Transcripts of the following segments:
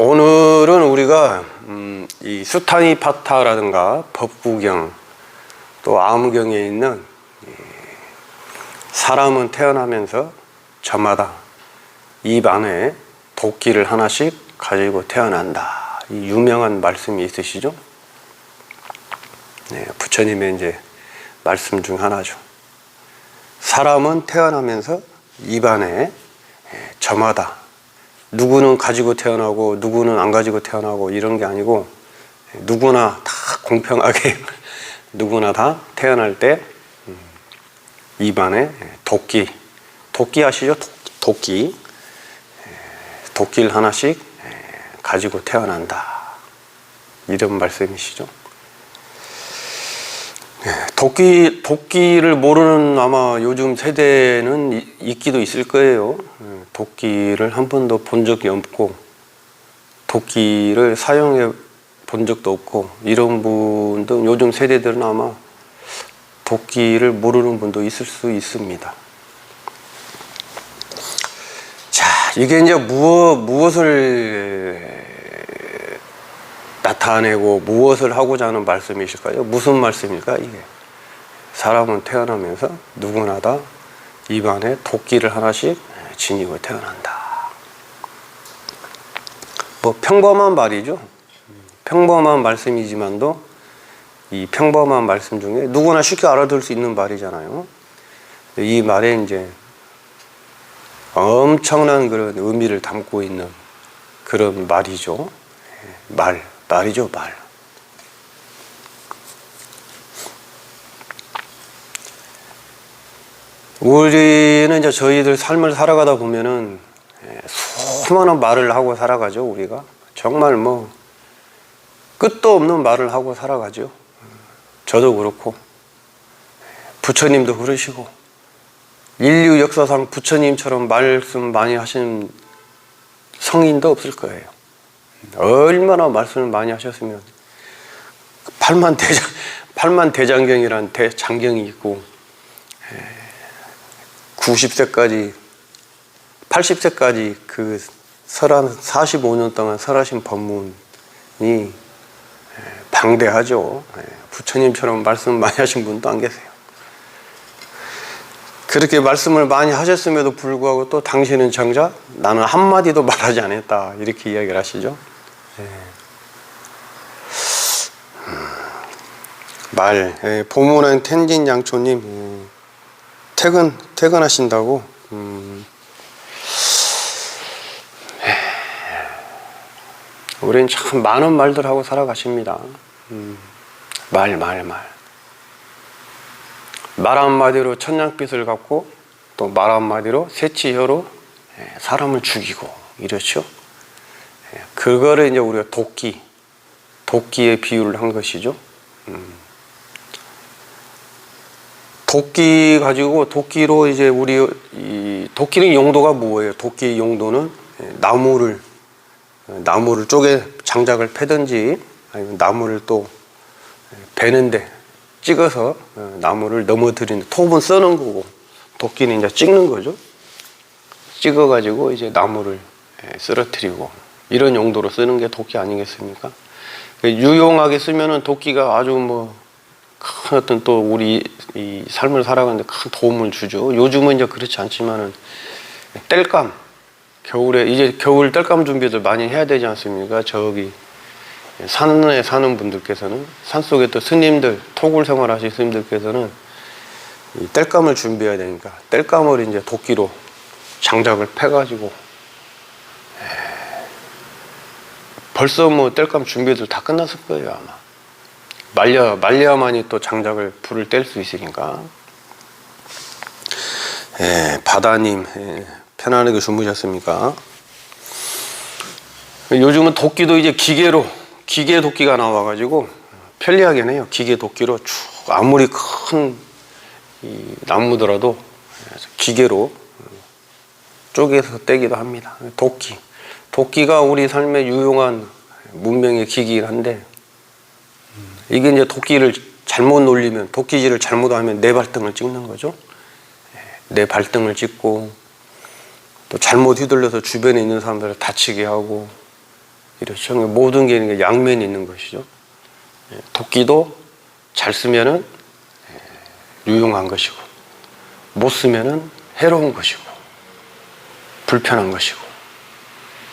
오늘은 우리가 이 수타니파타라든가 법구경 또 아무경에 있는 사람은 태어나면서 저마다 입 안에 도끼를 하나씩 가지고 태어난다. 이 유명한 말씀이 있으시죠? 네, 부처님의 이제 말씀 중 하나죠. 사람은 태어나면서 입 안에 저마다 누구는 가지고 태어나고 누구는 안 가지고 태어나고 이런 게 아니고 누구나 다 공평하게 누구나 다 태어날 때 입안에 도끼 아시죠? 도끼를 하나씩 가지고 태어난다. 이런 말씀이시죠. 도끼를 모르는 아마 요즘 세대는 있기도 있을 거예요. 도끼를 한 번도 본 적이 없고 도끼를 사용해 본 적도 없고 이런 분도 요즘 세대들은 아마 도끼를 모르는 분도 있을 수 있습니다. 자, 이게 이제 무엇을 나타내고 무엇을 하고자 하는 말씀이실까요? 무슨 말씀일까 이게? 사람은 태어나면서 누구나 다 입안에 도끼를 하나씩 지니고 태어난다. 뭐 평범한 말이죠. 평범한 말씀이지만도 이 평범한 말씀 중에 누구나 쉽게 알아들을 수 있는 말이잖아요. 이 말에 이제 엄청난 그런 의미를 담고 있는 그런 말이죠. 말이죠, 말. 우리는 이제 저희들 삶을 살아가다 보면은 수많은 말을 하고 살아가죠, 우리가. 정말 뭐 끝도 없는 말을 하고 살아가죠. 저도 그렇고 부처님도 그러시고 인류 역사상 부처님처럼 말씀 많이 하신 성인도 없을 거예요. 얼마나 말씀을 많이 하셨으면 팔만대장경이란 대장경이 있고 90세까지 80세까지 그 45년 동안 설하신 법문이 방대하죠. 부처님처럼 말씀 많이 하신 분도 안 계세요. 그렇게 말씀을 많이 하셨음에도 불구하고 또 당신은 정작 나는 한마디도 말하지 않았다 이렇게 이야기를 하시죠. 보문은 텐진 양초님 퇴근하신다고 우린 참 많은 말들 하고 살아가십니다. 말 한마디로 천냥빚을 갚고 또 말 한마디로 새치혀로 사람을 죽이고 이렇죠. 그거를 이제 우리가 도끼에 비유를 한 것이죠. 도끼 가지고 도끼로 이제 도끼는 용도가 뭐예요? 도끼 용도는 나무를 쪼개 장작을 패든지 아니면 나무를 또 베는데 찍어서 나무를 넘어뜨리는 톱은 써는 거고 도끼는 이제 찍는 거죠. 찍어 가지고 이제 나무를 쓰러뜨리고 이런 용도로 쓰는 게 도끼 아니겠습니까? 유용하게 쓰면은 도끼가 아주 뭐 큰 어떤 또 우리 이 삶을 살아가는데 큰 도움을 주죠. 요즘은 이제 그렇지 않지만은 땔감 겨울에 이제 겨울 땔감 준비들 많이 해야 되지 않습니까? 저기 산에 사는 분들께서는 산속에 또 스님들 토굴 생활하신 스님들께서는 이 땔감을 준비해야 되니까 땔감을 이제 도끼로 장작을 패가지고 벌써 뭐 땔감 준비들 다 끝났을 거예요 아마. 말려야만이 또 장작을 불을 뗄 수 있으니까. 바다님 편안하게 주무셨습니까? 요즘은 도끼도 이제 기계 도끼가 나와가지고 편리하긴 해요. 기계 도끼로 쭉 아무리 큰 이 나무더라도 기계로 쪼개서 떼기도 합니다. 도끼가 우리 삶의 유용한 문명의 기기이긴 한데 이게 이제 도끼를 잘못 놀리면 도끼질을 잘못하면 내 발등을 찍는 거죠. 내 발등을 찍고 또 잘못 휘둘려서 주변에 있는 사람들을 다치게 하고 이렇죠. 모든 게 양면이 있는 것이죠. 도끼도 잘 쓰면은 유용한 것이고, 못 쓰면은 해로운 것이고, 불편한 것이고,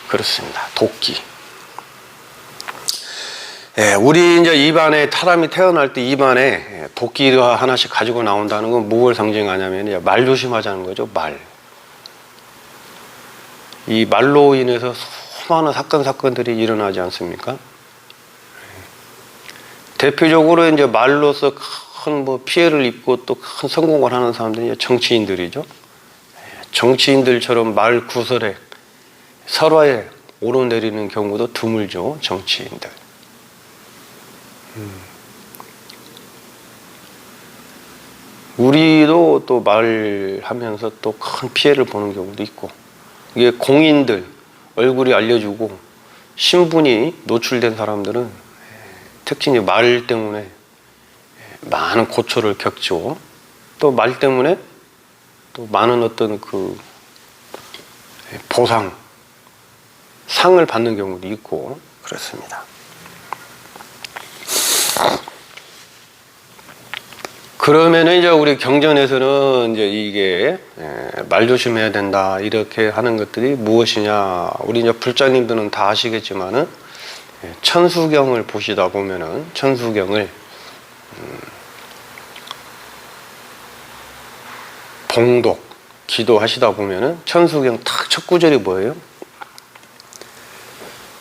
그렇습니다. 도끼. 우리 이제 입안에 사람이 태어날 때 입안에 도끼가 하나씩 가지고 나온다는 건 무엇을 상징하냐면 말 조심하자는 거죠. 말. 이 말로 인해서 수많은 사건들이 일어나지 않습니까? 대표적으로 이제 말로서 큰 뭐 피해를 입고 또 큰 성공을 하는 사람들이 정치인들이죠. 정치인들처럼 말 구설에 설화에 오르내리는 경우도 드물죠. 정치인들. 우리도 또 말하면서 또 큰 피해를 보는 경우도 있고, 이게 공인들 얼굴이 알려주고 신분이 노출된 사람들은 특히 이제 말 때문에 많은 고초를 겪죠. 또 말 때문에 또 많은 어떤 그 보상, 상을 받는 경우도 있고 그렇습니다. 그러면은 이제 우리 경전에서는 이제 이게 말 조심해야 된다 이렇게 하는 것들이 무엇이냐? 우리 이제 불자님들은 다 아시겠지만은 천수경을 보시다 보면은 천수경을 봉독 기도하시다 보면은 천수경 딱 첫 구절이 뭐예요?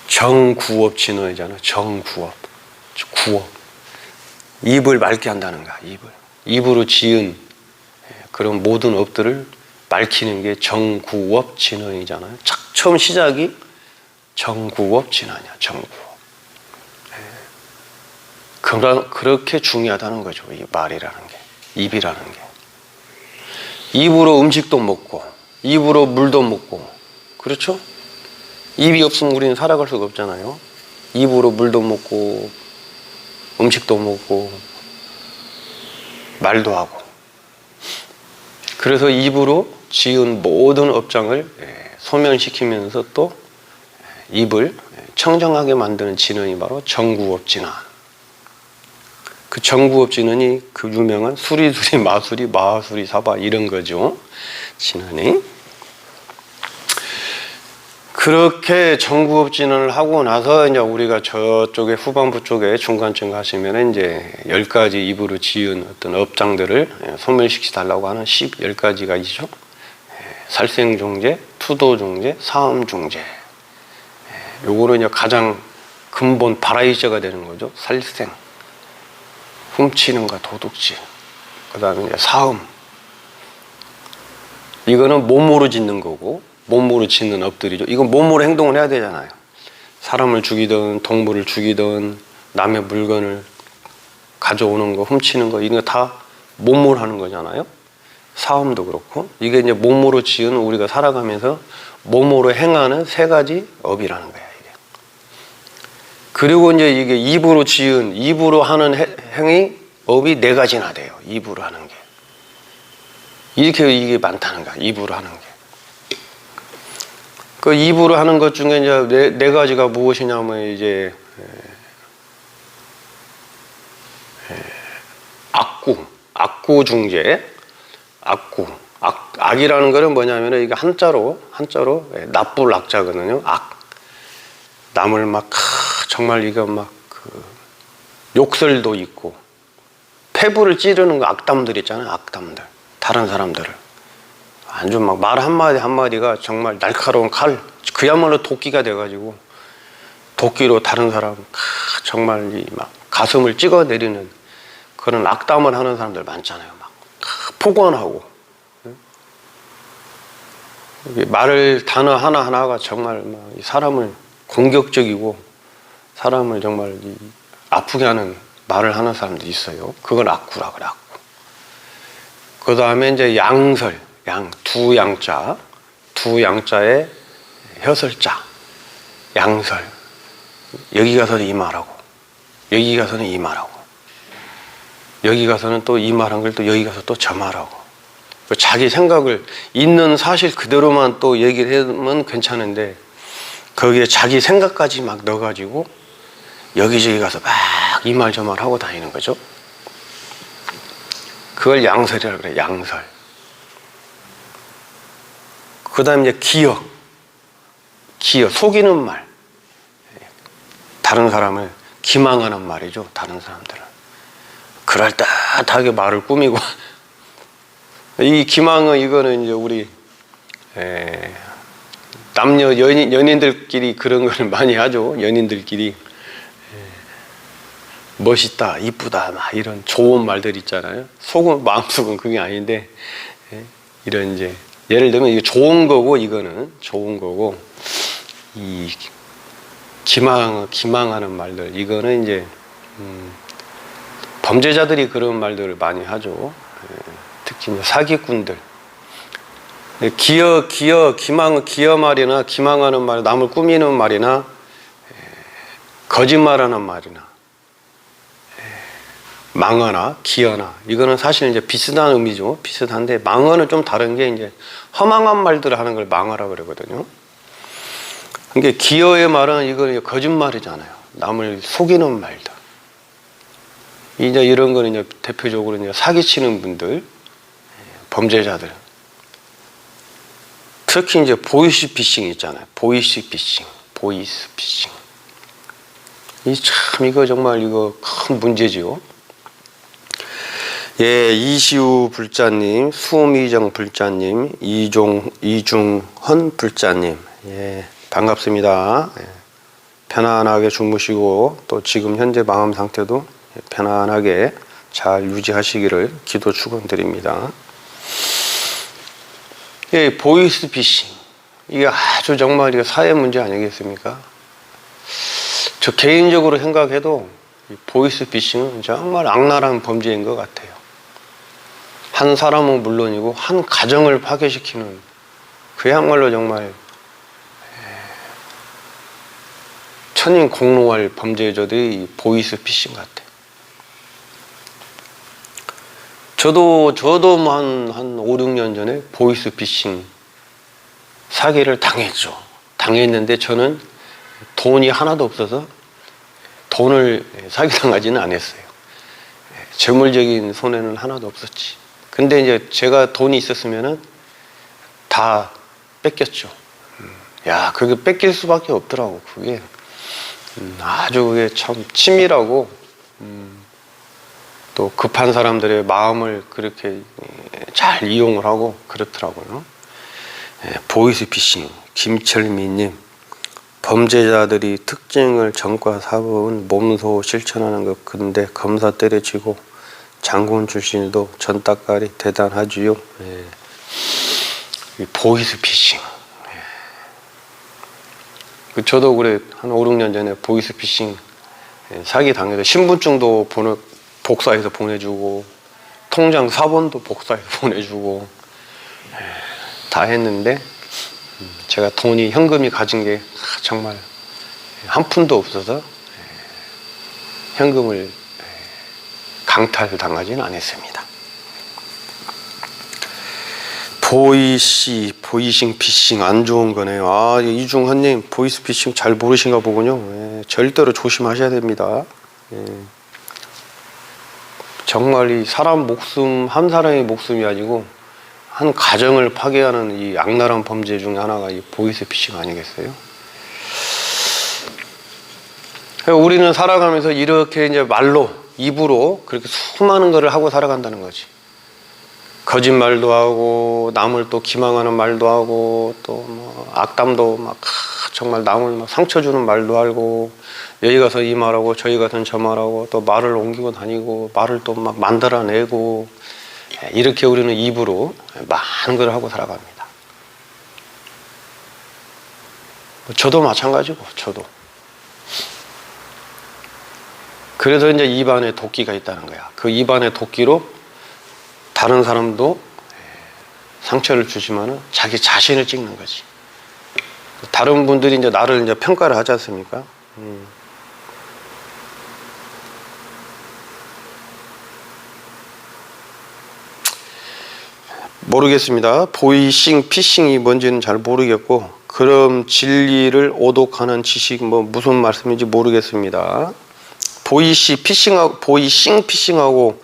정구업진언이잖아요. 정구업, 구업. 입을 맑게 한다는 거야. 입으로 지은 그런 모든 업들을 맑히는 게 정구업 진언이잖아요. 처음 시작이 정구업 진언이야. 정구업. 그렇게 중요하다는 거죠. 이 말이라는 게, 입이라는 게. 입으로 음식도 먹고, 입으로 물도 먹고, 그렇죠? 입이 없으면 우리는 살아갈 수가 없잖아요. 입으로 물도 먹고, 음식도 먹고, 말도 하고. 그래서 입으로 지은 모든 업장을 소멸시키면서 또 입을 청정하게 만드는 진언이 바로 정구업진언. 그 정구업진언이 그 유명한 수리수리 마수리 마수리 사바 이런 거죠. 진언이. 그렇게 정구업진언을 하고 나서 이제 우리가 저쪽에 후반부 쪽에 중간쯤 가시면 이제 10가지 입으로 지은 어떤 업장들을 소멸시키 달라고 하는 10가지가 있죠. 살생종제, 투도종제, 사음종제. 요거는 이제 가장 근본 바라이자가 되는 거죠. 살생, 훔치는 거, 도둑질. 그 다음에 이제 사음. 이거는 몸으로 짓는 거고, 몸으로 짓는 업들이죠. 이건 몸으로 행동을 해야 되잖아요. 사람을 죽이든 동물을 죽이든 남의 물건을 가져오는 거, 훔치는 거 이런 거 다 몸으로 하는 거잖아요. 사음도 그렇고 이게 이제 몸으로 지은 우리가 살아가면서 몸으로 행하는 3가지 업이라는 거야. 이게. 그리고 이제 이게 입으로 지은 입으로 하는 행위 업이 4가지나 돼요. 입으로 하는 게 이렇게 이게 많다는 거야. 입으로 하는 게. 그 입으로 하는 것 중에 이제 네 가지가 무엇이냐면 이제 악구중제, 악이라는 거는 뭐냐면은 이게 한자로 나쁠 악자거든요. 악. 남을 막 정말 이거 막 그 욕설도 있고 폐부를 찌르는 거 악담들 있잖아요. 악담들. 다른 사람들을. 완전 막 말 한마디가 정말 날카로운 칼, 그야말로 도끼가 돼가지고 도끼로 다른 사람 정말 막 가슴을 찍어내리는 그런 악담을 하는 사람들 많잖아요. 막 폭언하고 말을 단어 하나하나가 정말 막 사람을 공격적이고 사람을 정말 아프게 하는 말을 하는 사람들이 있어요. 그걸 악구라 그래. 악구. 그 다음에 이제 양설. 두 양자에 혀설자, 양설. 여기 가서는 이 말하고, 여기 가서는 이 말하고, 여기 가서는 또 이 말한 걸 또 여기 가서 또 저 말하고. 자기 생각을 있는 사실 그대로만 또 얘기를 하면 괜찮은데 거기에 자기 생각까지 막 넣어가지고 여기저기 가서 막 이 말 저 말 하고 다니는 거죠. 그걸 양설이라고 그래요. 양설. 그 다음에 이제 기어, 속이는 말. 다른 사람을 기망하는 말이죠. 다른 사람들은 그럴듯하게 말을 꾸미고 이 기망은 이거는 이제 우리 남녀 연인들끼리 그런 걸 많이 하죠. 연인들끼리 멋있다, 이쁘다, 막 이런 좋은 말들 있잖아요. 속은 마음속은 그게 아닌데 이런 이제 예를 들면 이게 좋은 거고 이거는 좋은 거고 이 기망하는 말들 이거는 이제 범죄자들이 그런 말들을 많이 하죠. 특히 이제 사기꾼들. 기어 말이나 기망하는 말, 남을 꾸미는 말이나 거짓말하는 말이나 망어나 기어나 이거는 사실 이제 비슷한 의미죠. 비슷한데 망어는 좀 다른 게 이제 허망한 말들을 하는 걸 망어라고 그러거든요. 그러니까 기어의 말은 이거는 거짓말이잖아요. 남을 속이는 말들. 이제 이런 거는 이제 대표적으로 이제 사기치는 분들, 범죄자들. 특히 이제 보이스 피싱 있잖아요. 보이스 피싱. 이거 정말 큰 문제지요. 예, 이시우 불자님, 수미정 불자님, 이중헌 불자님, 예, 반갑습니다. 예, 편안하게 주무시고 또 지금 현재 마음 상태도 편안하게 잘 유지하시기를 기도 축원드립니다. 예, 보이스 피싱 이게 아주 정말 이게 사회 문제 아니겠습니까? 저 개인적으로 생각해도 이 보이스 피싱은 정말 악랄한 범죄인 것 같아요. 한 사람은 물론이고 한 가정을 파괴시키는 그야말로 정말 천인공노할 범죄자들이 보이스 피싱 같아요. 저도 뭐 한 5, 6년 전에 보이스 피싱 사기를 당했는데 저는 돈이 하나도 없어서 돈을 사기당하지는 않았어요. 재물적인 손해는 하나도 없었지. 근데 이제 제가 돈이 있었으면은 다 뺏겼죠. 야, 그게 뺏길 수밖에 없더라고. 그게 아주 그게 참 치밀하고 또 급한 사람들의 마음을 그렇게 잘 이용을 하고 그렇더라고요. 보이스 피싱, 김철미님. 범죄자들이 특징을 전과 사법은 몸소 실천하는 것. 근데 검사 때려치고 장군 출신도 전따까리 대단하지요. 보이스 피싱. 저도 그래 한 5, 6년 전에 보이스 피싱 사기 당해서 신분증도 복사해서 보내주고 통장 사본도 복사해서 보내주고 다 했는데 제가 현금이 가진 게 정말 한 푼도 없어서 현금을 강탈당하지는 않았습니다. 보이싱 피싱 안 좋은 거네요. 아, 이중헌님 보이스 피싱 잘 모르신가 보군요. 절대로 조심하셔야 됩니다. 정말 이 사람 목숨, 한 사람의 목숨이 아니고 한 가정을 파괴하는 이 악랄한 범죄 중에 하나가 이 보이스 피싱 아니겠어요? 우리는 살아가면서 이렇게 이제 입으로 그렇게 수많은 것을 하고 살아간다는 거지. 거짓말도 하고, 남을 또 기망하는 말도 하고, 또 뭐 악담도 막 정말 남을 막 상처 주는 말도 하고, 여기 가서 이 말하고, 저기 가서는 저 말하고, 또 말을 옮기고 다니고, 말을 또 막 만들어내고, 이렇게 우리는 입으로 많은 걸 하고 살아갑니다. 저도 마찬가지고, 저도. 그래서 이제 입안에 도끼가 있다는 거야. 그 입안에 도끼로 다른 사람도 상처를 주시면은 자기 자신을 찍는 거지. 다른 분들이 이제 나를 이제 평가를 하지 않습니까? 모르겠습니다. 보이싱, 피싱이 뭔지는 잘 모르겠고, 그럼 진리를 오독하는 지식 뭐 무슨 말씀인지 모르겠습니다. 보이싱 피싱하고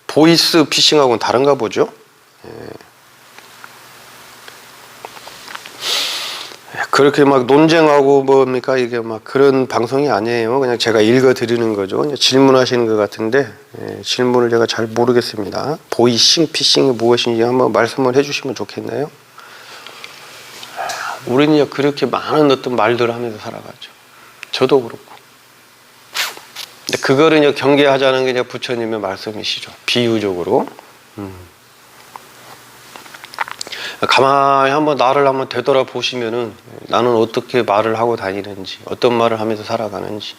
보이스 피싱하고는 다른가 보죠. 그렇게 막 논쟁하고 뭡니까 이게 막 그런 방송이 아니에요. 그냥 제가 읽어 드리는 거죠. 질문하시는 것 같은데 질문을 제가 잘 모르겠습니다. 보이싱 피싱이 무엇인지 한번 말씀을 해주시면 좋겠네요. 우리는 그렇게 많은 어떤 말들을 하면서 살아가죠. 저도 그렇고. 근데 그거를 경계하자는 게 부처님의 말씀이시죠. 비유적으로. 가만히 한번 나를 한번 되돌아보시면은 나는 어떻게 말을 하고 다니는지, 어떤 말을 하면서 살아가는지.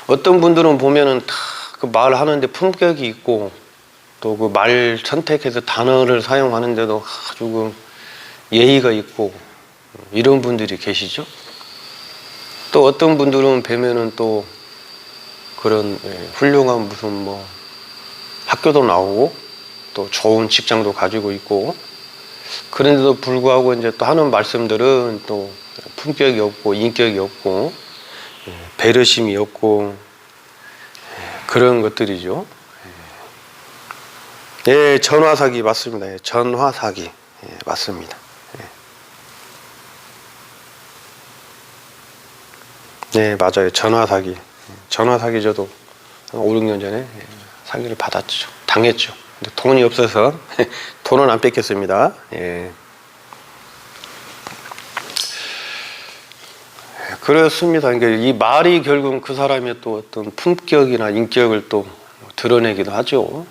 어떤 분들은 보면은 다 그 말하는데 품격이 있고 또 그 말 선택해서 단어를 사용하는데도 아주 그 예의가 있고 이런 분들이 계시죠. 또 어떤 분들은 뵈면은 또 그런 훌륭한 무슨 뭐 학교도 나오고 또 좋은 직장도 가지고 있고 그런데도 불구하고 이제 또 하는 말씀들은 또 품격이 없고 인격이 없고 배려심이 없고 그런 것들이죠. 예, 전화사기 맞습니다. 예, 전화사기 예, 맞습니다. 네, 맞아요. 전화사기. 전화사기 저도 5, 6년 전에 사기를 받았죠. 당했죠. 근데 돈이 없어서 돈은 안 뺏겼습니다. 예. 그렇습니다. 그러니까 이 말이 결국 그 사람의 또 어떤 품격이나 인격을 또 드러내기도 하죠.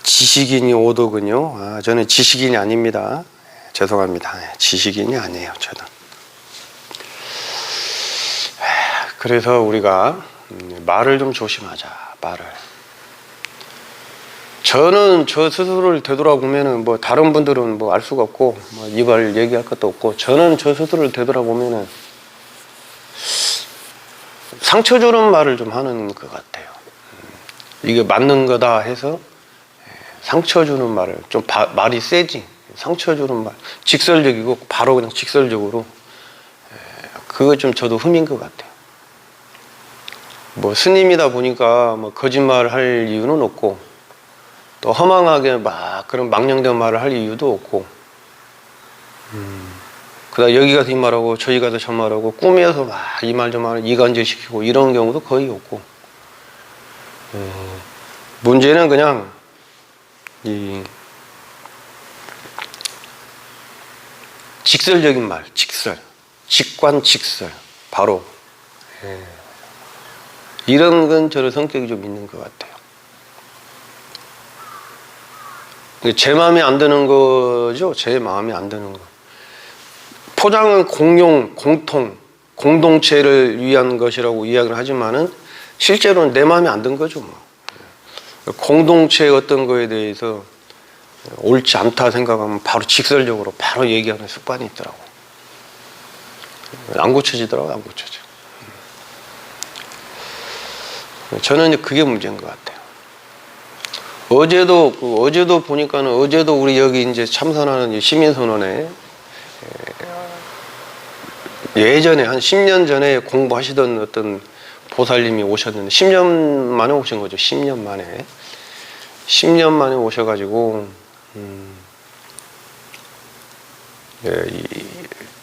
지식인이 오독은요. 저는 지식인이 아닙니다. 죄송합니다. 지식인이 아니에요. 저는. 그래서 우리가 말을 좀 조심하자. 말을. 저는 저 스스로를 되돌아보면은 뭐 다른 분들은 뭐 알 수가 없고 뭐 이발 얘기할 것도 없고 저는 저 스스로를 되돌아보면은 상처 주는 말을 좀 하는 것 같아요. 이게 맞는 거다 해서 상처 주는 말을 좀 말이 세지. 상처 주는 말 직설적이고 바로 그냥 직설적으로 그거 좀 저도 흠인 것 같아요. 뭐 스님이다 보니까 뭐 거짓말 할 이유는 없고 또 허망하게 막 그런 망령된 말을 할 이유도 없고 그다음 여기 가서 이 말하고 저기 가서 저 말하고 꿈에서 막 이 말 저 말 이간질시키고 이런 경우도 거의 없고 문제는 그냥 이 직설적인 말, 직관직설 바로 이런 건 저는 성격이 좀 있는 것 같아요. 제 마음에 안 드는 거죠. 제 마음에 안 드는 거. 포장은 공용, 공동체를 위한 것이라고 이야기를 하지만은 실제로는 내 마음에 안 든 거죠. 뭐. 공동체의 어떤 거에 대해서 옳지 않다 생각하면 바로 직설적으로 바로 얘기하는 습관이 있더라고. 안 고쳐지더라고, 안 고쳐져. 저는 그게 문제인 것 같아요. 어제도 보니까는 어제도 우리 여기 이제 참선하는 시민선언에 예전에 한 10년 전에 공부하시던 어떤 보살님이 오셨는데 10년 만에 오신 거죠. 10년 만에. 10년 만에 오셔가지고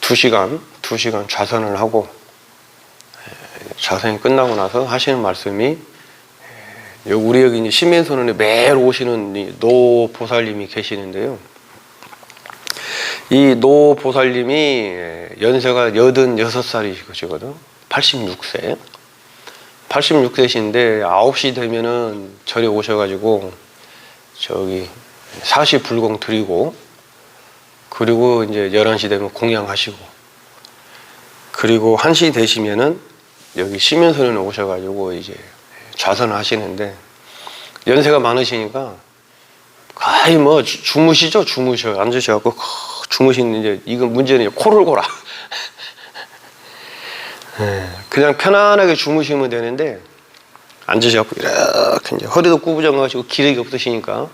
2시간 좌선을 하고 좌선이 끝나고 나서 하시는 말씀이 우리 여기 이제 시민선언에 매일 오시는 이 노 보살님이 계시는데요. 이 노 보살님이 연세가 86살이시거든. 86세. 86세신데 9시 되면은 절에 오셔가지고 저기 사시불공 드리고 그리고 이제 11시 되면 공양하시고 그리고 1시 되시면은 여기 시민선언에 오셔가지고 이제 좌선을 하시는데 연세가 많으시니까 거의 뭐 주무시죠. 주무셔 앉으셔갖고 주무시는 이제 이건 문제는 이제 코를 골아. 그냥 편안하게 주무시면 되는데 앉으셔갖고 이렇게 이제 허리도 구부정하시고 기력이 없으시니까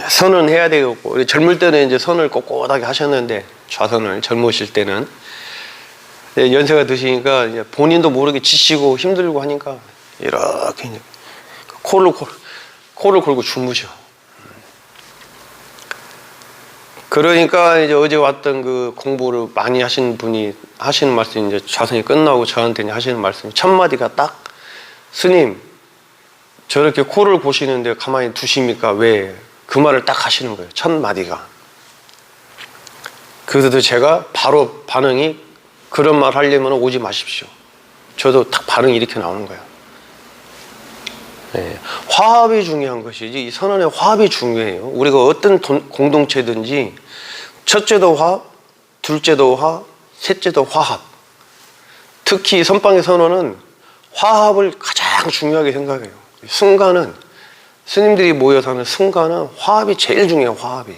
선은 해야 되겠고, 젊을 때는 이제 선을 꼿꼿하게 하셨는데, 좌선을 젊으실 때는 연세가 드시니까 이제 본인도 모르게 지치고 힘들고 하니까 이렇게 이제 코를 골고 주무셔. 그러니까 이제 어제 왔던 그 공부를 많이 하신 분이 하시는 말씀이, 이제 좌선이 끝나고 저한테 이제 하시는 말씀이 첫 마디가 딱, 스님 저렇게 코를 고시는데 가만히 두십니까? 왜? 그 말을 딱 하시는 거예요. 첫 마디가. 그래서 제가 바로 반응이, 그런 말 하려면 오지 마십시오. 저도 딱 반응이 이렇게 나오는 거예요. 네. 화합이 중요한 것이지, 이 선언의 화합이 중요해요. 우리가 어떤 공동체든지 첫째도 화합, 둘째도 화합, 셋째도 화합. 특히 선방의 선언은 화합을 가장 중요하게 생각해요. 순간은, 스님들이 모여서 하는 순간은 화합이 제일 중요해요. 화합이.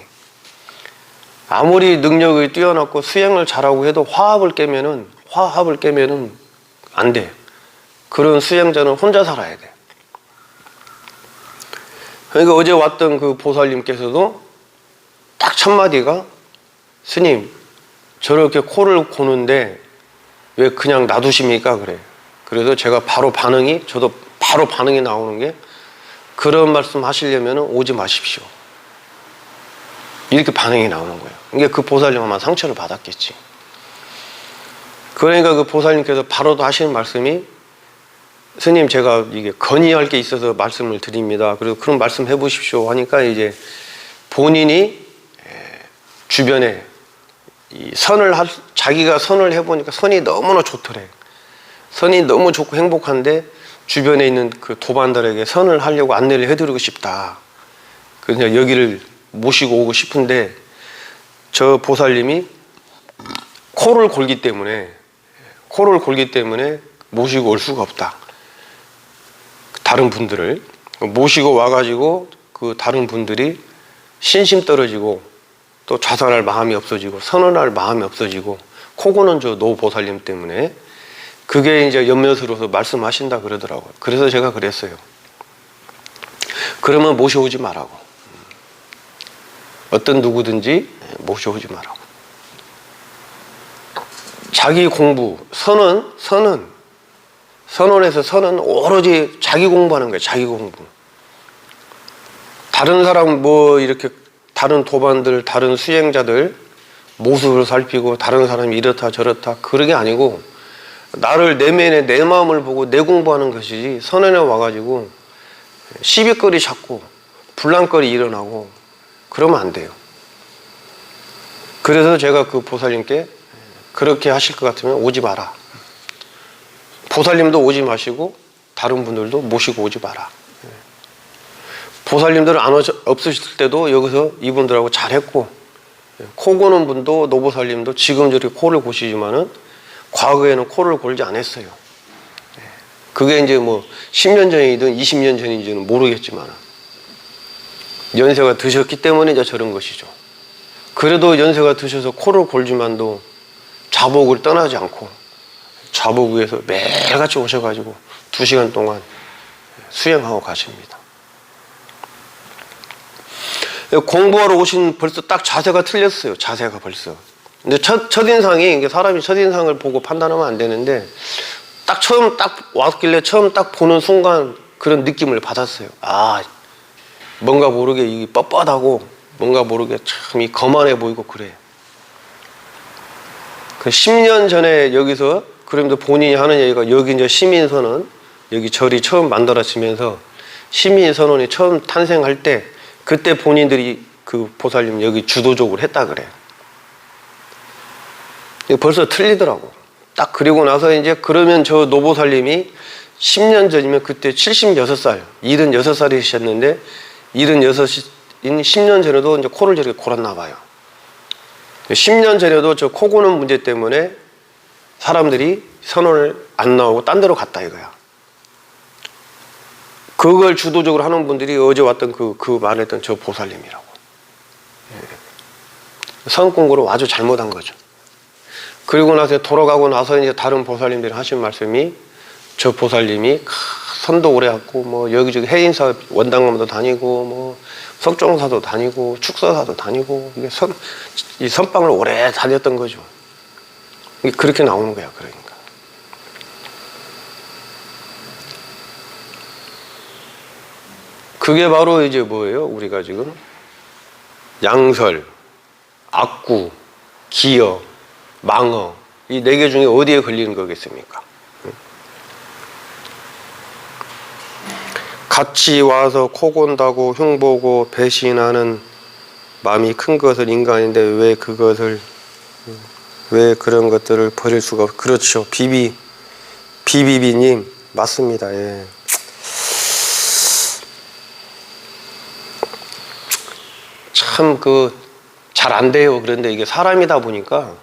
아무리 능력이 뛰어났고 수행을 잘하고 해도 화합을 깨면은 안 돼. 그런 수행자는 혼자 살아야 돼. 그러니까 어제 왔던 그 보살님께서도 딱 첫 마디가, 스님 저렇게 코를 고는데 왜 그냥 놔두십니까? 그래. 그래서 제가 저도 바로 반응이 나오는 게, 그런 말씀 하시려면 오지 마십시오. 이렇게 반응이 나오는 거예요. 이게 그 보살님 아마 상처를 받았겠지. 그러니까 그 보살님께서 바로도 하시는 말씀이, 스님 제가 이게 건의할 게 있어서 말씀을 드립니다. 그리고 그런 말씀 해보십시오 하니까, 이제 본인이 주변에 자기가 선을 해보니까 선이 너무나 좋더래. 선이 너무 좋고 행복한데 주변에 있는 그 도반들에게 선을 하려고 안내를 해드리고 싶다. 그래서 여기를 모시고 오고 싶은데, 저 보살님이 코를 골기 때문에 모시고 올 수가 없다. 다른 분들을 모시고 와가지고 그 다른 분들이 신심 떨어지고 또 좌선할 마음이 없어지고 선언할 마음이 없어지고, 코 고는 저 노 보살님 때문에 그게 이제 연못으로서 말씀하신다 그러더라고요. 그래서 제가 그랬어요. 그러면 모셔오지 말라고. 어떤 누구든지 모셔오지 말라고. 자기 공부, 선언에서 선은 오로지 자기 공부하는 거예요. 자기 공부. 다른 사람 이렇게 다른 도반들, 다른 수행자들 모습을 살피고 다른 사람이 이렇다 저렇다 그런 게 아니고, 나를 내면에 내 마음을 보고 내 공부하는 것이지, 선언에 와가지고 시비거리 찾고 불난거리 일어나고 그러면 안 돼요. 그래서 제가 그 보살님께, 그렇게 하실 것 같으면 오지 마라. 보살님도 오지 마시고 다른 분들도 모시고 오지 마라. 보살님들은 없으실 때도 여기서 이분들하고 잘했고, 코 고는 분도 노보살님도 지금 저렇게 코를 고시지만은 과거에는 코를 골지 않았어요. 그게 이제 10년 전이든 20년 전인지는 모르겠지만 연세가 드셨기 때문에 이제 저런 것이죠. 그래도 연세가 드셔서 코를 골지만도 좌복을 떠나지 않고 좌복 위에서 매일같이 오셔가지고 2시간 동안 수행하고 가십니다. 공부하러 오신 벌써 딱 자세가 틀렸어요. 자세가 벌써. 근데 첫인상이, 사람이 첫인상을 보고 판단하면 안 되는데, 처음 왔길래 처음 보는 순간 그런 느낌을 받았어요. 뭔가 모르게 이 뻣뻣하고 뭔가 모르게 참 이 거만해 보이고 그래. 그 10년 전에 여기서, 그러면서 본인이 하는 얘기가, 여기 이제 시민선언, 여기 절이 처음 만들어지면서 시민선언이 처음 탄생할 때, 그때 본인들이 그 보살님 여기 주도적으로 했다 그래. 벌써 틀리더라고. 딱 그리고 나서 이제, 그러면 저 노보살님이 10년 전이면 그때 76살, 76살이셨는데 76인 10년 전에도 이제 코를 저렇게 골았나 봐요. 10년 전에도 저 코 고는 문제 때문에 사람들이 선언을 안 나오고 딴 데로 갔다 이거야. 그걸 주도적으로 하는 분들이 어제 왔던 그 말했던 저 보살님이라고. 선 공부를 아주 잘못한 거죠. 그리고 나서 돌아가고 나서 이제 다른 보살님들이 하신 말씀이, 저 보살님이 선도 오래 했고 여기저기 해인사 원당감도 다니고 석종사도 다니고 축서사도 다니고 이 선방을 오래 다녔던 거죠. 이게 그렇게 나오는 거야. 그러니까 그게 바로 이제 뭐예요? 우리가 지금 양설, 악구, 기어, 망어 이 4개 중에 어디에 걸리는 거겠습니까? 같이 와서 코 곤다고 흉보고 배신하는 마음이 큰 것을 인간인데 왜 그런 것들을 버릴 수가 없... 그렇죠. 비비비님 맞습니다. 예. 참 잘 안 돼요. 그런데 이게 사람이다 보니까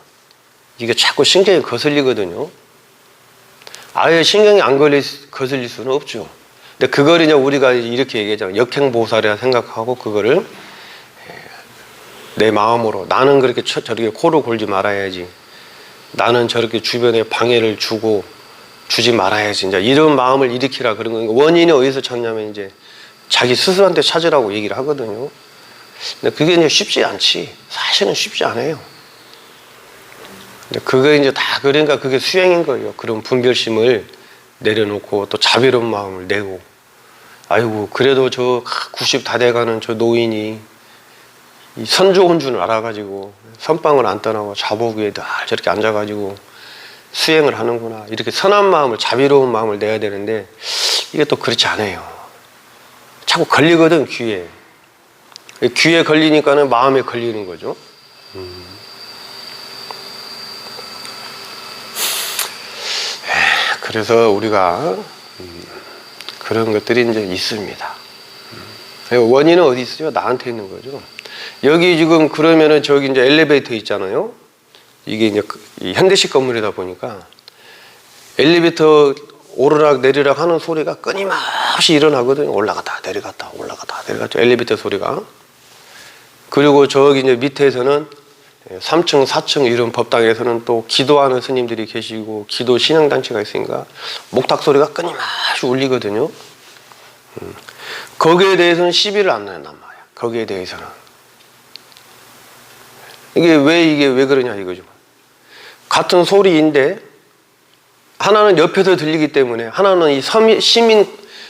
이게 자꾸 신경이 거슬리거든요. 아예 신경이 안 거슬릴 수는 없죠. 근데 그걸 이제 우리가 이렇게 얘기하잖아요. 역행보살이라 생각하고 그거를 내 마음으로 나는 그렇게 저렇게 코를 골지 말아야지. 나는 저렇게 주변에 방해를 주지 말아야지. 이제 이런 마음을 일으키라 그런 거니까 원인이 어디서 찾냐면 이제 자기 스스로한테 찾으라고 얘기를 하거든요. 근데 그게 이제 쉽지 않지. 사실은 쉽지 않아요. 근데 그게 이제 다 그러니까 그게 수행인 거예요. 그런 분별심을 내려놓고 또 자비로운 마음을 내고 아이고 그래도 저 90 다 돼가는 저 노인이 선 좋은 줄 알아가지고 선방을 안 떠나고 자복 위에 늘 저렇게 앉아가지고 수행을 하는구나 이렇게 선한 마음을 자비로운 마음을 내야 되는데 이게 또 그렇지 않아요. 자꾸 걸리거든 귀에 걸리니까는 마음에 걸리는 거죠. 그래서 우리가 그런 것들이 이제 있습니다. 원인은 어디 있어요? 나한테 있는 거죠. 여기 지금 그러면은 저기 이제 엘리베이터 있잖아요. 이게 이제 현대식 건물이다 보니까 엘리베이터 오르락 내리락 하는 소리가 끊임없이 일어나거든요. 올라갔다 내려갔다 엘리베이터 소리가. 그리고 저기 이제 밑에서는 3층, 4층 이런 법당에서는 또 기도하는 스님들이 계시고 기도 신앙단체가 있으니까 목탁 소리가 끊임없이 울리거든요. 거기에 대해서는 시비를 안 낸단 말이야. 거기에 대해서는. 이게 왜 그러냐 이거죠. 같은 소리인데 하나는 옆에서 들리기 때문에 하나는 이 시민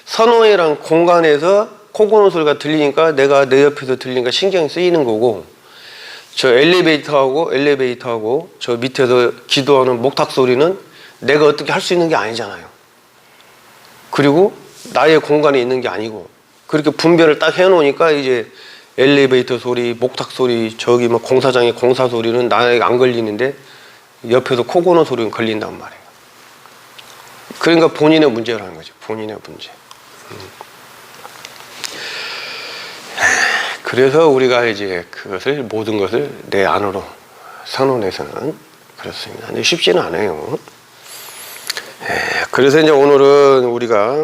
선호회란 공간에서 코 고는 소리가 들리니까 내가 내 옆에서 들리니까 신경이 쓰이는 거고 저 엘리베이터하고 저 밑에서 기도하는 목탁 소리는 내가 어떻게 할 수 있는 게 아니잖아요. 그리고 나의 공간에 있는 게 아니고 그렇게 분별을 딱 해놓으니까 이제 엘리베이터 소리, 목탁 소리, 저기 뭐 공사장의 공사 소리는 나에게 안 걸리는데 옆에서 코 고는 소리는 걸린단 말이에요. 그러니까 본인의 문제라는 거죠. 본인의 문제. 그래서 우리가 이제 모든 것을 내 안으로 선언해서는 그렇습니다. 근데 쉽지는 않아요. 그래서 이제 오늘은 우리가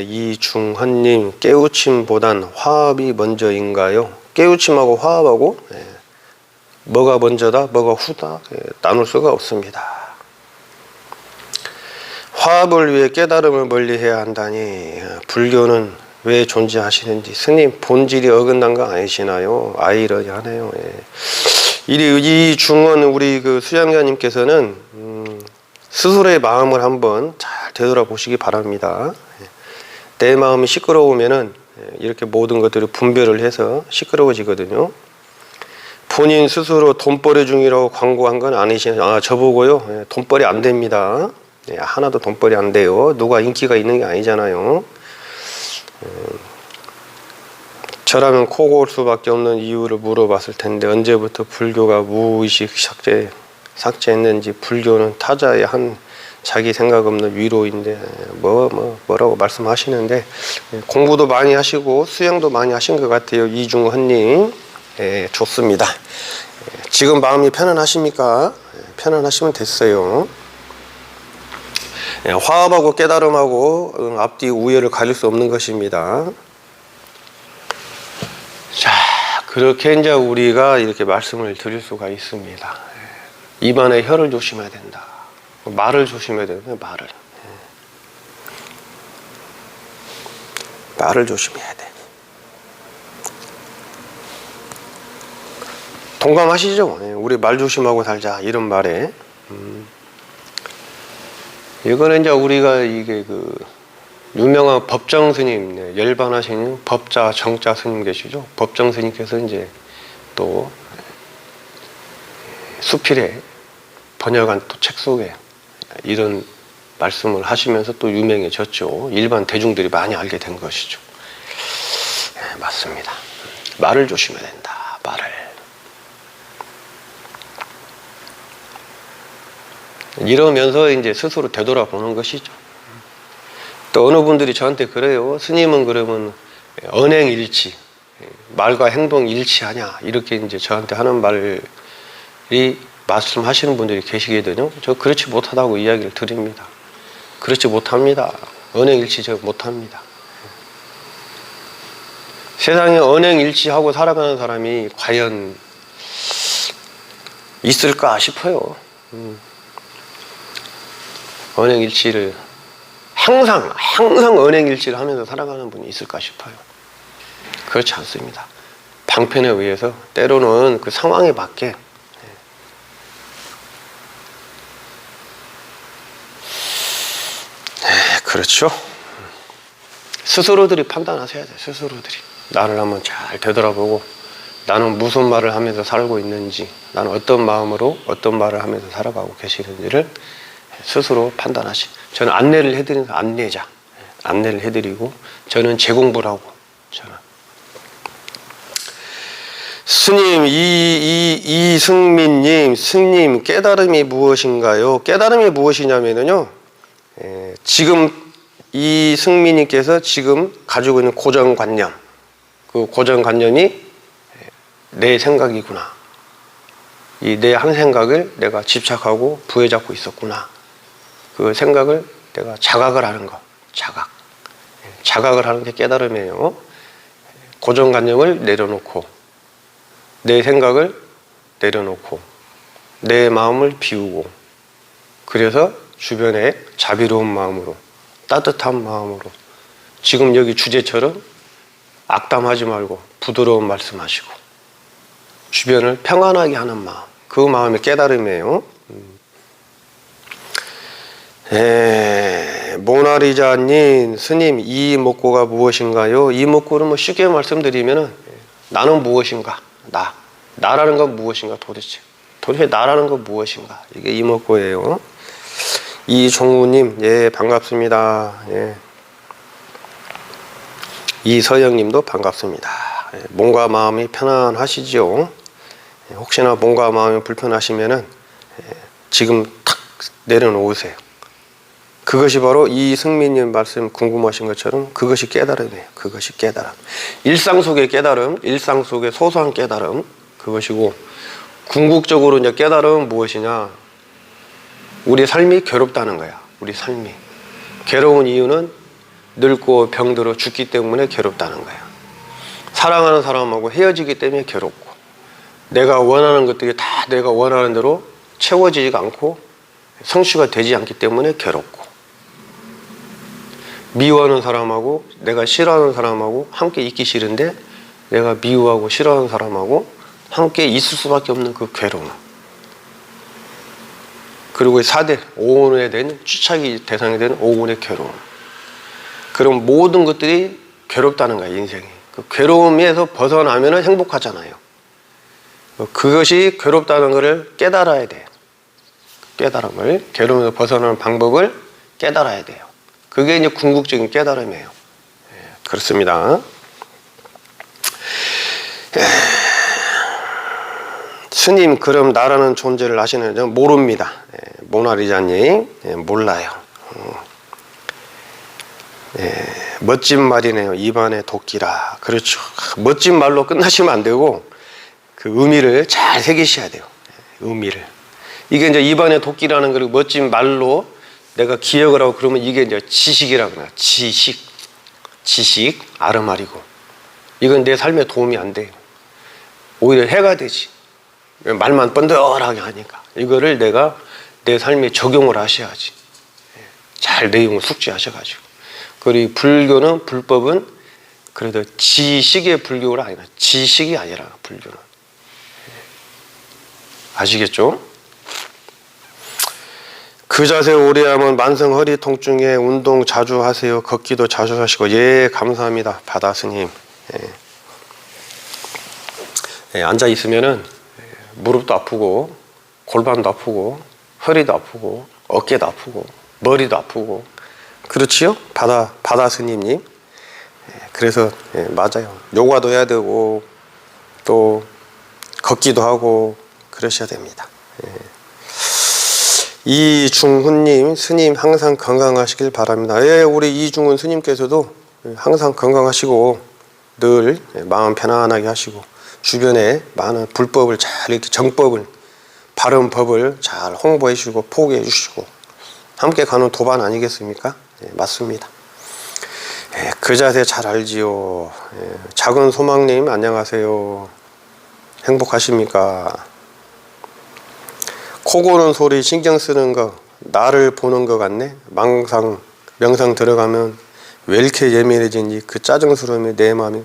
이중헌님 깨우침보단 화합이 먼저인가요? 깨우침하고 화합하고 뭐가 먼저다, 뭐가 후다 나눌 수가 없습니다. 화합을 위해 깨달음을 멀리해야 한다니 불교는 왜 존재하시는지 스님 본질이 어긋난 거 아니시나요? 아이러니하네요. 이중헌 우리 수양자님께서는 스스로의 마음을 한번 잘 되돌아보시기 바랍니다. 내 마음이 시끄러우면은 이렇게 모든 것들을 분별을 해서 시끄러워지거든요. 본인 스스로 돈벌이 중이라고 광고한 건 아니시나요? 저보고요. 돈벌이 안 됩니다. 하나도 돈벌이 안 돼요. 누가 인기가 있는 게 아니잖아요. 저라면 코 골 수밖에 없는 이유를 물어봤을 텐데 언제부터 불교가 무의식 삭제했는지 불교는 타자의 한 자기 생각 없는 위로인데 뭐라고 말씀하시는데 공부도 많이 하시고 수행도 많이 하신 것 같아요. 이중헌님 좋습니다. 지금 마음이 편안하십니까? 편안하시면 됐어요. 화합하고 깨달음하고 앞뒤 우열을 가릴 수 없는 것입니다. 자, 그렇게 이제 우리가 이렇게 말씀을 드릴 수가 있습니다. 입안에 혀를 조심해야 된다. 말을 조심해야 된다. 말을 조심해야 돼. 공감하시죠? 우리 말 조심하고 살자 이런 말에. 이거는 이제 우리가 이게 그 유명한 법정 스님, 열반하신 법자 정자 스님 계시죠? 법정 스님께서 이제 또 수필에 번역한 또 책 속에 이런 말씀을 하시면서 또 유명해졌죠. 일반 대중들이 많이 알게 된 것이죠. 네, 맞습니다. 말을 조심해야 된다. 말을. 이러면서 이제 스스로 되돌아보는 것이죠. 또 어느 분들이 저한테 그래요. 스님은 그러면 언행일치, 말과 행동 일치하냐 이렇게 이제 저한테 하는 말이 말씀하시는 분들이 계시거든요. 저 그렇지 못하다고 이야기를 드립니다. 그렇지 못합니다. 언행일치 저 못합니다. 세상에 언행일치하고 살아가는 사람이 과연 있을까 싶어요. 언행일치를 항상 언행일치를 하면서 살아가는 분이 있을까 싶어요. 그렇지 않습니다. 방편에 의해서 때로는 그 상황에 맞게 그렇죠. 스스로들이 판단하셔야 돼요. 스스로들이 나를 한번 잘 되돌아보고 나는 무슨 말을 하면서 살고 있는지, 나는 어떤 마음으로 어떤 말을 하면서 살아가고 계시는지를 스스로 판단하시. 저는 안내를 해드리는 안내자, 안내를 해드리고 저는 재공부를 하고 저는 스님 이승민님, 스님 깨달음이 무엇인가요? 깨달음이 무엇이냐면요, 지금 이승민님께서 지금 가지고 있는 고정관념, 그 고정관념이 내 생각이구나. 이 내 한 생각을 내가 집착하고 부여잡고 있었구나. 그 생각을 내가 자각을 하는 것, 자각을 하는 게 깨달음이에요. 고정관념을 내려놓고 내 생각을 내려놓고 내 마음을 비우고, 그래서 주변에 자비로운 마음으로, 따뜻한 마음으로, 지금 여기 주제처럼 악담하지 말고 부드러운 말씀하시고 주변을 평안하게 하는 마음, 그 마음이 깨달음이에요. 모나리자님, 스님 이목구가 무엇인가요? 이목구는 뭐 쉽게 말씀드리면은 나는 무엇인가, 나라는 건 무엇인가, 도대체 나라는 건 무엇인가, 이게 이목구예요. 이종우님, 예, 반갑습니다. 예. 이서영님도 반갑습니다. 예, 몸과 마음이 편안하시죠? 예, 혹시나 몸과 마음이 불편하시면은 지금 탁 내려놓으세요. 그것이 바로 이승민님 말씀 궁금하신 것처럼 그것이 깨달음이에요. 그것이 깨달음. 일상 속의 깨달음, 일상 속의 소소한 깨달음, 그것이고, 궁극적으로 이제 깨달음은 무엇이냐? 우리 삶이 괴롭다는 거야. 우리 삶이 괴로운 이유는 늙고 병들어 죽기 때문에 괴롭다는 거야. 사랑하는 사람하고 헤어지기 때문에 괴롭고, 내가 원하는 것들이 다 내가 원하는 대로 채워지지가 않고 성취가 되지 않기 때문에 괴롭고, 미워하는 사람하고 내가 싫어하는 사람하고 함께 있기 싫은데 내가 미워하고 싫어하는 사람하고 함께 있을 수밖에 없는 그 괴로움, 그리고 4대 오온에 대한 추착이 대상이 되는 오온의 괴로움, 그럼 모든 것들이 괴롭다는 거야. 인생이 그 괴로움에서 벗어나면 행복하잖아요. 그것이 괴롭다는 것을 깨달아야 돼요. 깨달음을, 괴로움에서 벗어나는 방법을 깨달아야 돼요. 그게 이제 궁극적인 깨달음이에요. 그렇습니다. 스님, 그럼 나라는 존재를 아시는지? 모릅니다. 모나리자님, 몰라요. 멋진 말이네요. 입안의 도끼라. 그렇죠. 멋진 말로 끝나시면 안 되고 그 의미를 잘 새기셔야 돼요. 의미를. 이게 이제 입안의 도끼라는 걸 멋진 말로 내가 기억을 하고 그러면 이게 이제 지식이라고 해요. 지식, 아르말이고. 이건 내 삶에 도움이 안 돼요. 오히려 해가 되지. 말만 번들하게 하니까. 이거를 내가 내 삶에 적용을 하셔야지. 잘 내용을 숙지하셔가지고. 그리고 불교는, 불법은 그래도 지식의 불교가 아니라, 지식이 아니라 불교는 아시겠죠? 그 자세 오래 하면 만성 허리 통증에 운동 자주 하세요. 걷기도 자주 하시고. 예, 감사합니다. 바다 스님. 앉아 있으면은 무릎도 아프고 골반도 아프고 허리도 아프고 어깨도 아프고 머리도 아프고 그렇지요? 바다 스님님. 그래서 맞아요. 요가도 해야 되고 또 걷기도 하고 그러셔야 됩니다. 이중훈님, 스님 항상 건강하시길 바랍니다. 우리 이중훈 스님께서도 항상 건강하시고 늘 마음 편안하게 하시고 주변에 많은 불법을 잘 이렇게 정법을 바른 법을 잘 홍보해 주시고 포기해 주시고 함께 가는 도반 아니겠습니까? 맞습니다. 그 자세 잘 알지요. 작은 소망님 안녕하세요. 행복하십니까? 코 고는 소리 신경 쓰는 거 나를 보는 것 같네. 명상 들어가면 왜 이렇게 예민해진지 그 짜증스러움이 내 마음이.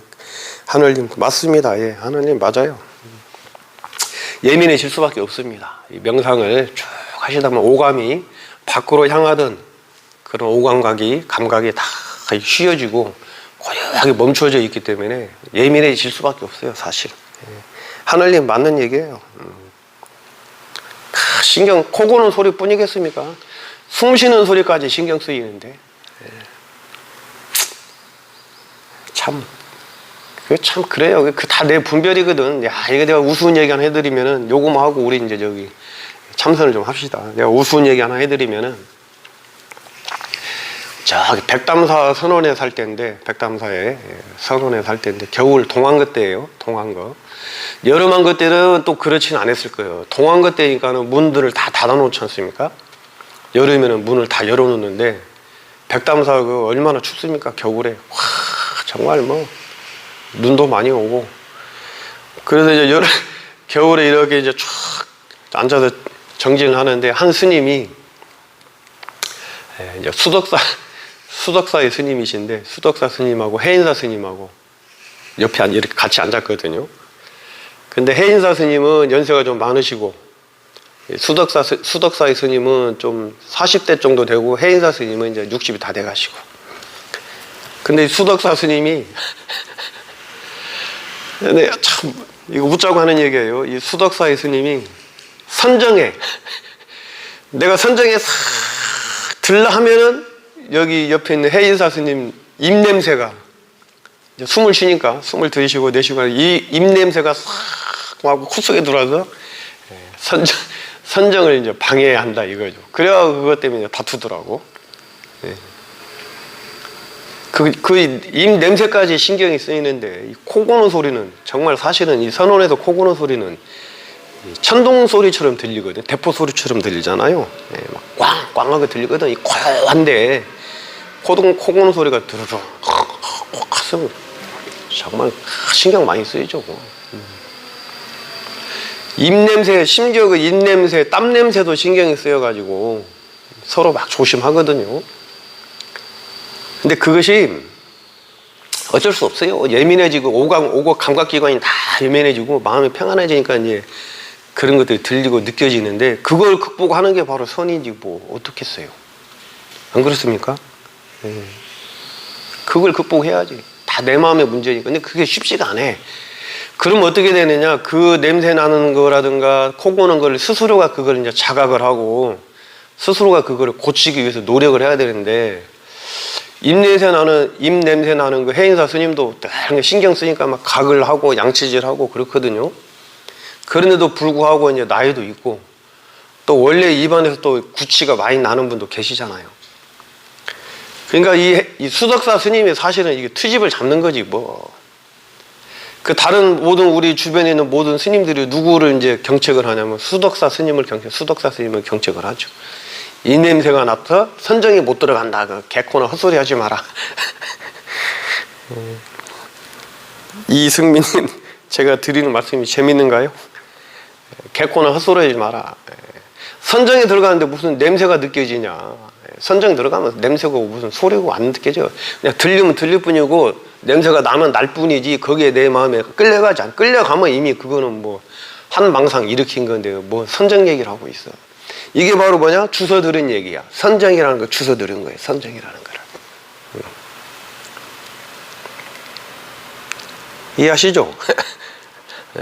하늘님 맞습니다. 하늘님 맞아요. 예민해질 수밖에 없습니다. 이 명상을 쭉 하시다 보면 오감이 밖으로 향하던 그런 오감각이 감각이 다 쉬어지고 고요하게 멈춰져 있기 때문에 예민해질 수밖에 없어요. 사실. 하늘님 맞는 얘기예요. 신경 코 고는 소리뿐이겠습니까? 숨 쉬는 소리까지 신경 쓰이는데 참 그래요. 그 다 내 분별이거든. 야, 이거 내가 우스운 얘기 하나 해드리면은 요거만 하고 우리 이제 저기 참선을 좀 합시다. 내가 우스운 얘기 하나 해드리면은 저기 백담사 선원에 살 때인데 백담사에 선원에 살 때인데 겨울 동안거 때예요. 동안거. 여름한거 때는 또 그렇지는 않았을 거예요. 동안거 때니까는 문들을 다 닫아놓지 않습니까? 여름에는 문을 다 열어놓는데 백담사 그 얼마나 춥습니까? 겨울에 와 정말 뭐 눈도 많이 오고 그래서 이제 겨울에 이렇게 이제 쭉 앉아서 정진을 하는데 한 스님이 이제 수덕사의 스님이신데 수덕사 스님하고 해인사 스님하고 옆에 이렇게 같이 앉았거든요. 근데 해인사 스님은 연세가 좀 많으시고 수덕사의 스님은 좀 40대 정도 되고 해인사 스님은 이제 60이 다 돼가시고 근데 수덕사 스님이 네, 참 이거 웃자고 하는 얘기예요. 이 수덕사의 스님이 선정에 내가 선정에 싹 들라 하면은 여기 옆에 있는 해인사 스님 입냄새가 이제 숨을 쉬니까 숨을 들이쉬고 내쉬고 이 입냄새가 싹 하고 코 속에 들어와서 선정을 이제 방해한다 이거죠. 그래야 그것 때문에 다투더라고. 그 입 냄새까지 신경이 쓰이는데 이 코 고는 소리는 정말 사실은 이 선원에서 코 고는 소리는 천둥 소리처럼 들리거든. 대포 소리처럼 들리잖아요. 막 꽝꽝하게 들리거든. 이 고요한데 코 고는 소리가 드르르 가서 정말 신경 많이 쓰이죠. 입 냄새 심지어 그 입 냄새 땀 냄새도 신경이 쓰여가지고 서로 막 조심하거든요. 근데 그것이 어쩔 수 없어요. 예민해지고 오고 감각기관이 다 예민해지고 마음이 평안해지니까 이제 그런 것들이 들리고 느껴지는데 그걸 극복하는 게 바로 선이지 뭐 어떻겠어요. 안 그렇습니까? 그걸 극복해야지. 다 내 마음의 문제니까. 근데 그게 쉽지가 않아. 그럼 어떻게 되느냐? 그 냄새 나는 거라든가 코 고는 거를 스스로가 그걸 이제 자각을 하고 스스로가 그거를 고치기 위해서 노력을 해야 되는데 입 냄새 나는 그 해인사 스님도 신경 쓰니까 막 각을 하고 양치질하고 그렇거든요. 그런데도 불구하고 이제 나이도 있고 또 원래 입안에서 또 구취가 많이 나는 분도 계시잖아요. 그러니까 이 수덕사 스님이 사실은 이게 트집을 잡는 거지 뭐. 그 다른 모든 우리 주변에 있는 모든 스님들이 누구를 이제 경책을 하냐면 수덕사 스님을 경책을 하죠. 이 냄새가 나서 선정이 못 들어간다. 그 개코나 헛소리 하지 마라. 이승민님, 제가 드리는 말씀이 재밌는가요? 개코나 헛소리 하지 마라. 선정에 들어가는데 무슨 냄새가 느껴지냐. 선정 들어가면 냄새가 무슨 소리고 안 느껴져. 그냥 들리면 들릴 뿐이고 냄새가 나면 날 뿐이지 거기에 내 마음에 끌려가지 않아. 끌려가면 이미 그거는 뭐 한망상 일으킨 건데요. 뭐 선정 얘기를 하고 있어. 이게 바로 뭐냐? 주워 들은 얘기야. 선정이라는 거 주워 들은 거예요. 선정이라는 거를. 이해하시죠?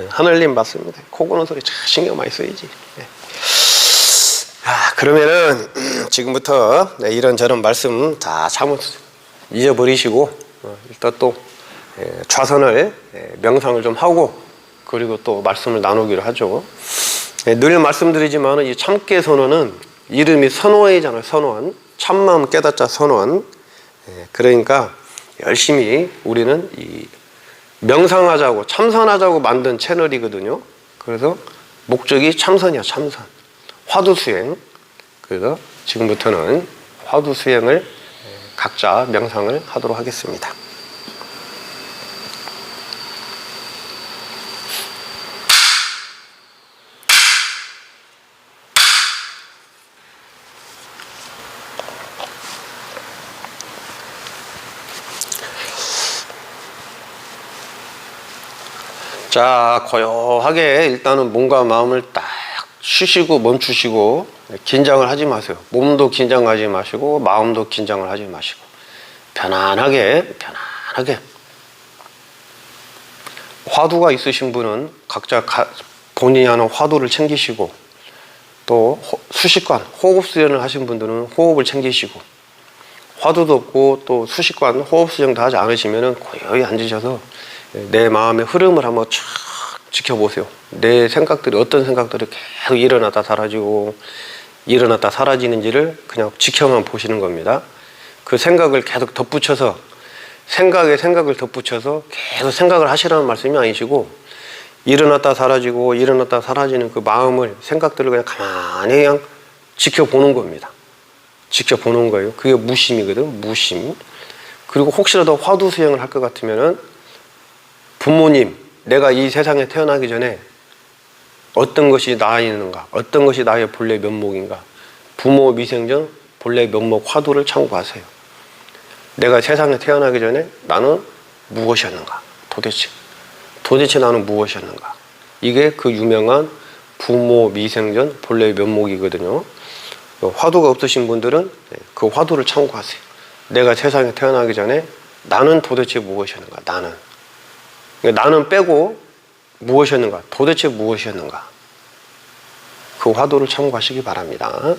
하늘님 맞습니다. 코 고는 소리 참 신경 많이 써야지. 그러면은 지금부터 이런저런 말씀 다 참을 잊어버리시고 일단 또 좌선을 명상을 좀 하고 그리고 또 말씀을 나누기로 하죠. 늘 말씀드리지만 이 참깨 선언은 이름이 선원이잖아요. 선원. 참마음 깨닫자 선원. 그러니까 열심히 우리는 이 명상하자고 참선하자고 만든 채널이거든요. 그래서 목적이 참선이야. 참선. 화두수행. 그래서 지금부터는 화두수행을 각자 명상을 하도록 하겠습니다. 자, 고요하게 일단은 몸과 마음을 딱 쉬시고 멈추시고 긴장을 하지 마세요. 몸도 긴장하지 마시고 마음도 긴장을 하지 마시고 편안하게 화두가 있으신 분은 각자 본인이 하는 화두를 챙기시고 또 수식관, 호흡 수련을 하신 분들은 호흡을 챙기시고 화두도 없고 또 수식관, 호흡 수련도 하지 않으시면 고요히 앉으셔서 내 마음의 흐름을 한번 쫙 지켜보세요. 내 생각들이 어떤 생각들이 계속 일어났다 사라지고 일어났다 사라지는지를 그냥 지켜만 보시는 겁니다. 그 생각을 계속 덧붙여서 생각에 생각을 덧붙여서 계속 생각을 하시라는 말씀이 아니시고 일어났다 사라지고 일어났다 사라지는 그 마음을 생각들을 그냥 가만히 그냥 지켜보는 겁니다. 지켜보는 거예요. 그게 무심이거든. 무심. 그리고 혹시라도 화두 수행을 할 것 같으면은 부모님, 내가 이 세상에 태어나기 전에 어떤 것이 나이는가, 어떤 것이 나의 본래 면목인가, 부모 미생전 본래 면목 화두를 참고하세요. 내가 세상에 태어나기 전에 나는 무엇이었는가, 도대체 나는 무엇이었는가. 이게 그 유명한 부모 미생전 본래 면목이거든요. 화두가 없으신 분들은 그 화두를 참고하세요. 내가 세상에 태어나기 전에 나는 도대체 무엇이었는가, 나는 빼고 무엇이었는가, 도대체 무엇이었는가. 그 화두를 참고하시기 바랍니다.